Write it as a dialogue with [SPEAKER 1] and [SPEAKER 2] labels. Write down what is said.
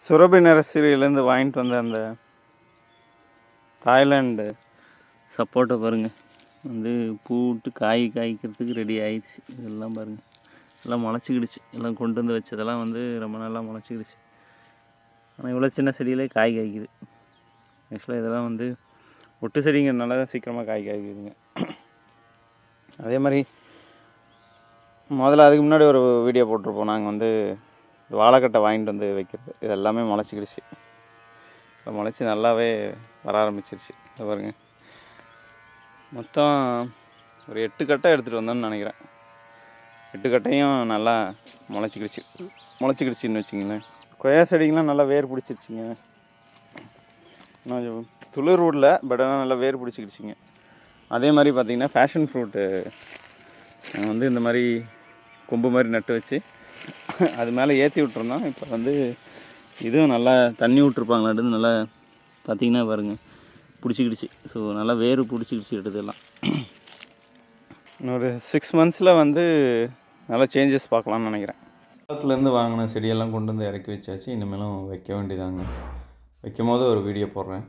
[SPEAKER 1] சுரபி நர்சரியிலேருந்து வாங்கிட்டு வந்த அந்த தாய்லாண்டு சப்போட்டா பாருங்கள் வந்து பூட்டு காய்க்கிறதுக்கு ரெடி ஆயிடுச்சு. இதெல்லாம் பாருங்கள் எல்லாம் முளைச்சிக்கிடுச்சு. எல்லாம் கொண்டு வந்து வச்சதெல்லாம் வந்து ரொம்ப நல்லா முளைச்சிக்கிடுச்சு. ஆனால் இவ்வளோ சின்ன செடியிலே காய் காய்க்குது. ஆக்சுவலாக இதெல்லாம் வந்து ஒட்டு செடிங்கிறதுனால தான் சீக்கிரமாக காய் காய்க்குதுங்க. அதே மாதிரி முதல்ல அதுக்கு முன்னாடி ஒரு வீடியோ போட்டிருப்போம். நாங்கள் வந்து வாழைக்கட்டை வாங்கிட்டு வந்து வைக்கிறது. இது எல்லாமே முளைச்சிக்கிடுச்சு. முளைச்சி நல்லாவே வர ஆரம்பிச்சிருச்சு. இதை பாருங்க, மொத்தம் ஒரு 8 கட்டை எடுத்துகிட்டு வந்தோன்னு நினைக்கிறேன். 8 கட்டையும் நல்லா முளைச்சிக்கிடுச்சின்னு வச்சிங்களேன். கொய்யா செடிங்கெலாம் நல்லா வேர் பிடிச்சிருச்சிங்க. கொஞ்சம் துளிர் விடல, பட் ஆனால் நல்லா வேர் பிடிச்சிக்கிடுச்சிங்க. அதே மாதிரி பார்த்திங்கன்னா ஃபேஷன் ஃப்ரூட்டு வந்து இந்த மாதிரி கொம்பு மாதிரி நட்டு வச்சு அது மேலே ஏற்றி விட்டுருந்தோம். இப்போ வந்து இதுவும் நல்லா தண்ணி விட்ருப்பாங்களாட்டு நல்லா பார்த்திங்கன்னா பாருங்கள் பிடிச்சிக்கிடுச்சு. ஸோ நல்லா வேர் பிடிச்சிக்கிடுச்சு எடுத்துலாம். இன்னொரு 6 monthஸில் வந்து நல்லா சேஞ்சஸ் பார்க்கலான்னு நினைக்கிறேன். ஸ்டாக்லேருந்து வாங்கின செடியெல்லாம் கொண்டு வந்து இறக்கி வச்சாச்சு. இனிமேலும் வைக்க வேண்டியதாங்க. வைக்கும் போது ஒரு வீடியோ போடுறேன்.